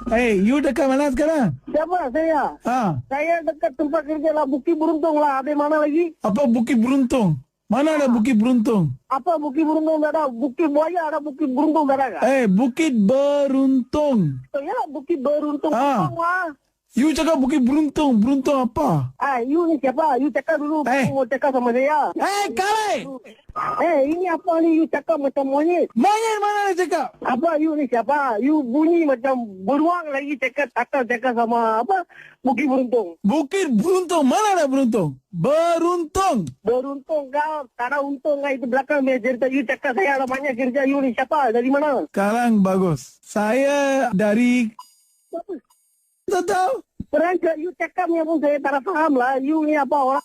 You dekat mana sekarang? Siapa saya? Saya dekat tempat kerja lah, Bukit Beruntung lah. Ada mana lagi? Apa Bukit Beruntung? Mana ada Bukit Beruntung? Apa Bukit Beruntung tak ada? Bukit Buaya ada, Bukit Beruntung tak ada? Bukit Beruntung. Oh ya, Bukit Beruntung. You cakap Bukit Beruntung. Beruntung apa? You ni siapa? You cakap dulu. Mau cakap sama saya. Kale! Ini apa ni? You cakap macam monyet. Monyet mana dia cakap? Apa you ni siapa? You bunyi macam beruang lagi cakap sama apa? Bukit Beruntung. Bukit Beruntung. Mana ada Beruntung? Beruntung. Beruntung kau. Tak ada untung kau. Itu belakang dia cerita. You cakap saya ada banyak kerja. You ni siapa? Dari mana? Sekarang bagus. Saya dari... Tak tahu. Perangkat you cakap ni pun saya tak faham lah. You ni apa orang?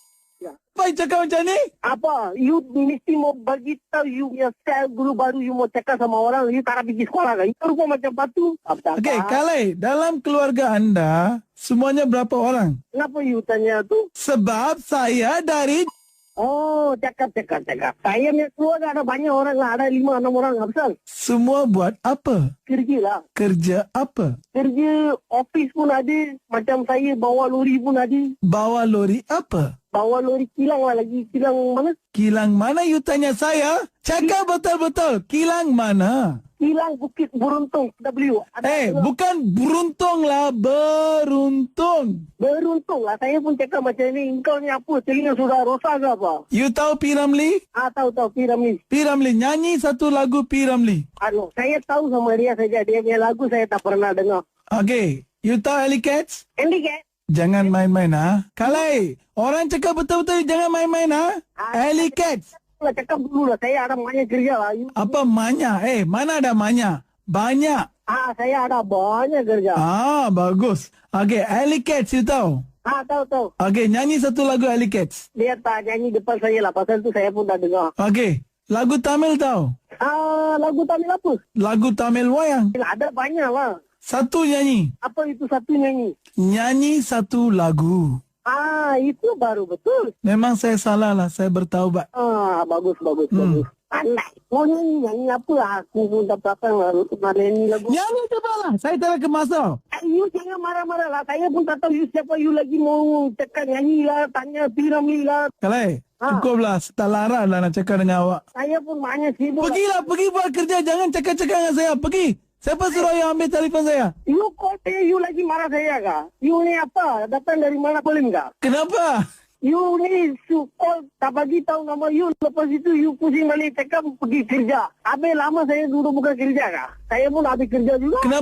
Apa you cakap macam ni? Apa? You mesti mau bagi tahu you punya style guru baru. You mau cakap sama orang. You tak pergi sekolah kan? You rupa macam batu. Okey, Kale. Dalam keluarga anda, semuanya berapa orang? Kenapa you tanya tu? Sebab saya dari... Oh, cakap. Saya punya keluarga ada banyak orang lah. Ada 5-6 orang. Apa? Semua buat apa? Kerja lah. Kerja apa? Kerja office pun ada. Macam saya bawa lori pun ada. Bawa lori apa? Bawa lori kilang lah lagi. Kilang mana? Kilang mana you tanya saya? Cakap betul-betul. Kilang mana? Kilang Bukit Beruntung. W. Bukan beruntung lah. Beruntung. Beruntung lah. Saya pun cakap macam ni. Engkau ni apa? Telinga sudah rosak ke apa? You tahu P. Ramlee? Tahu. P. Ramlee. P. Ramlee. Nyanyi satu lagu P. Ramlee. Saya tahu sama dia saja. Dia punya lagu saya tak pernah dengar. Okay. You tahu Alley Cats? Alley Cats? Jangan main-main Kalai, orang cakap betul-betul jangan main-main Alley Cats. Cakap dulu lah. Saya ada banyak kerja lah. Apa banyak? Mana ada banyak? Banyak. Saya ada banyak kerja. Bagus. Okay, Alley Cats you tahu? Tahu. Okay, nyanyi satu lagu Alley Cats. Dia tak nyanyi depan saya lah. Pasal tu saya pun tak dengar. Okay, lagu Tamil tahu? Lagu Tamil apa? Lagu Tamil wayang. Ada banyak lah. Satu nyanyi. Apa itu satu nyanyi? Nyanyi satu lagu. Itu baru betul. Memang saya salah lah. Saya bertaubat. Bagus. Pandai. Mau nyanyi apa? Aku pun tak pernah nyanyi lagu. Nyanyi coba lah. Saya tak ke masa. You jangan marah-marah lah. Saya pun tak tahu you siapa. You lagi mau cakap nyanyi lah. Tanya P. Ramlee lah. Kalai, cukuplah. Tak larat lah nak cakap dengan awak. Saya pun banyak sibuk. Pergilah. Pergi buat kerja. Jangan cakap-cakap dengan saya. Pergi. Siapa suruh you ambil telefon saya? You call saya, you lagi marah saya kah? You ni apa? Datang dari mana paling kah? Kenapa? You ni call tak bagi tahu nama you. Lepas itu you pusing balik cakap pergi kerja. Habis lama saya duduk bukan kerja kah? Saya pun habis kerja juga. Kenapa